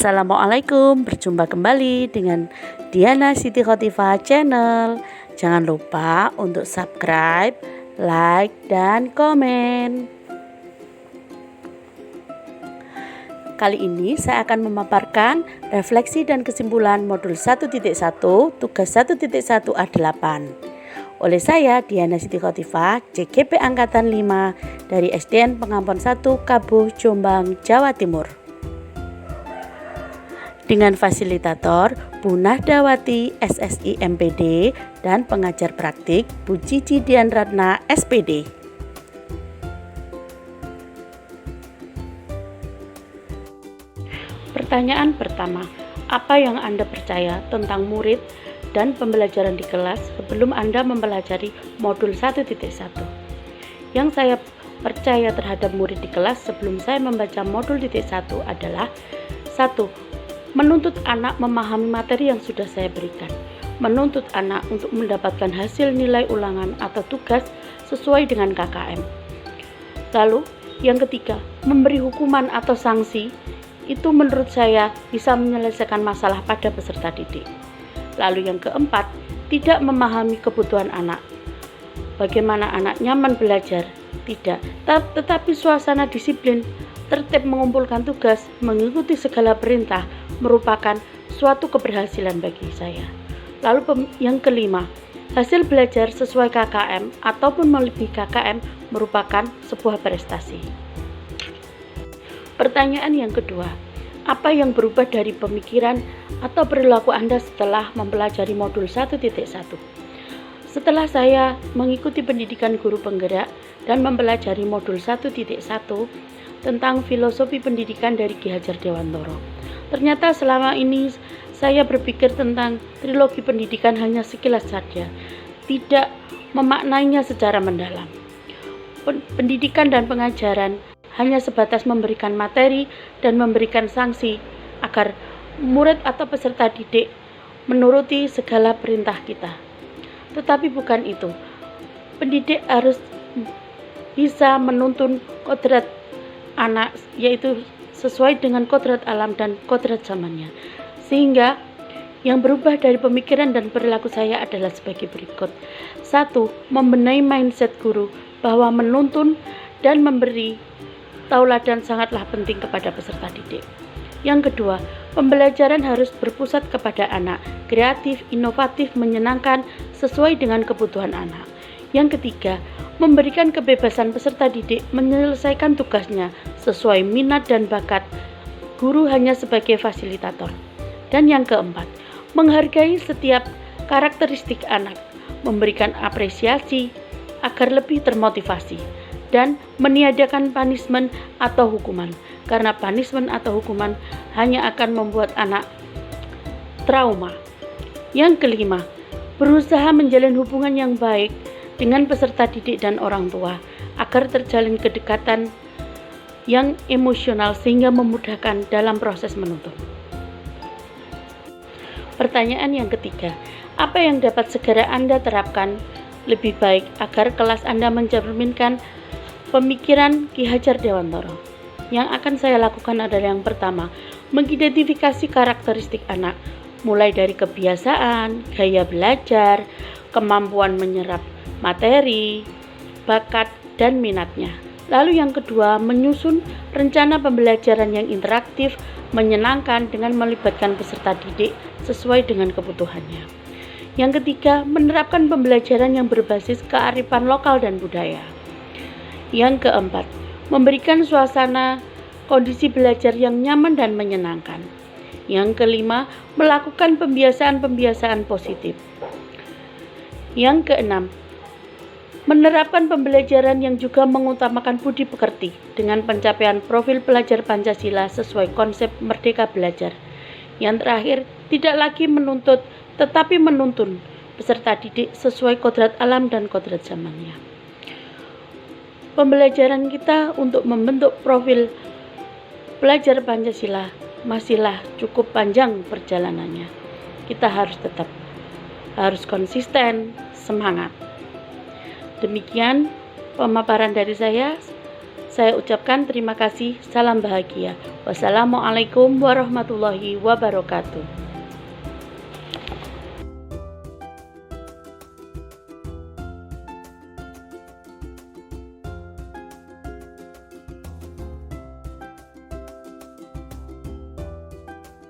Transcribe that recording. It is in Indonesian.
Assalamualaikum, berjumpa kembali dengan Diana Siti Khotifah Channel. Jangan lupa untuk subscribe, like, dan komen. Kali ini saya akan memaparkan refleksi dan kesimpulan modul 1.1 tugas 1.1 A8 oleh saya Diana Siti Khotifah, CGP Angkatan 5 dari SDN Pengampon 1 Kabuh, Jombang, Jawa Timur. Dengan fasilitator Bu Nahdawati SSI MPD dan pengajar praktik Bu Cici Dian Ratna SPD. Pertanyaan pertama, apa yang Anda percaya tentang murid dan pembelajaran di kelas sebelum Anda mempelajari modul 1.1? Yang saya percaya terhadap murid di kelas sebelum saya membaca modul 1 adalah 1. Menuntut anak memahami materi yang sudah saya berikan. Menuntut anak untuk mendapatkan hasil nilai ulangan atau tugas sesuai dengan KKM. Lalu, yang ketiga, memberi hukuman atau sanksi. Itu menurut saya bisa menyelesaikan masalah pada peserta didik. Lalu yang keempat, tidak memahami kebutuhan anak. Bagaimana anak nyaman belajar? Tidak, tetapi suasana disiplin, tertib mengumpulkan tugas, mengikuti segala perintah merupakan suatu keberhasilan bagi saya. Lalu yang kelima, hasil belajar sesuai KKM ataupun melebihi KKM merupakan sebuah prestasi. Pertanyaan yang kedua, apa yang berubah dari pemikiran atau perilaku Anda setelah mempelajari modul 1.1? Setelah saya mengikuti pendidikan guru penggerak dan mempelajari modul 1.1 tentang filosofi pendidikan dari Ki Hajar Dewantoro, ternyata selama ini saya berpikir tentang trilogi pendidikan hanya sekilas saja, tidak memaknainya secara mendalam. Pendidikan dan pengajaran hanya sebatas memberikan materi dan memberikan sanksi agar murid atau peserta didik menuruti segala perintah kita. Tetapi bukan itu. Pendidik harus bisa menuntun kodrat anak, yaitu sesuai dengan kodrat alam dan kodrat zamannya. Sehingga yang berubah dari pemikiran dan perilaku saya adalah sebagai berikut. 1. Membenahi mindset guru bahwa menuntun dan memberi tauladan sangatlah penting kepada peserta didik. Yang kedua, pembelajaran harus berpusat kepada anak, kreatif, inovatif, menyenangkan, sesuai dengan kebutuhan anak. Yang ketiga, memberikan kebebasan peserta didik menyelesaikan tugasnya sesuai minat dan bakat, guru hanya sebagai fasilitator. Dan yang keempat, menghargai setiap karakteristik anak, memberikan apresiasi agar lebih termotivasi, dan meniadakan punishment atau hukuman, karena punishment atau hukuman hanya akan membuat anak trauma. Yang kelima, berusaha menjalin hubungan yang baik dengan peserta didik dan orang tua agar terjalin kedekatan yang emosional sehingga memudahkan dalam proses menuntun. Pertanyaan yang ketiga, apa yang dapat segera Anda terapkan lebih baik agar kelas Anda mencerminkan pemikiran Ki Hajar Dewantoro? Yang akan saya lakukan adalah yang pertama, mengidentifikasi karakteristik anak, mulai dari kebiasaan, gaya belajar, kemampuan menyerap materi, bakat, dan minatnya. Lalu yang kedua, menyusun rencana pembelajaran yang interaktif, menyenangkan dengan melibatkan peserta didik sesuai dengan kebutuhannya. Yang ketiga, menerapkan pembelajaran yang berbasis kearifan lokal dan budaya. Yang keempat, memberikan suasana kondisi belajar yang nyaman dan menyenangkan. Yang kelima, melakukan pembiasaan-pembiasaan positif. Yang keenam, menerapkan pembelajaran yang juga mengutamakan budi pekerti dengan pencapaian profil pelajar Pancasila sesuai konsep Merdeka Belajar. Yang terakhir, tidak lagi menuntut tetapi menuntun peserta didik sesuai kodrat alam dan kodrat zamannya. Pembelajaran kita untuk membentuk profil pelajar Pancasila masihlah cukup panjang perjalanannya. Kita harus konsisten, semangat. Demikian pemaparan dari saya. Saya ucapkan terima kasih. Salam bahagia. Wassalamualaikum warahmatullahi wabarakatuh.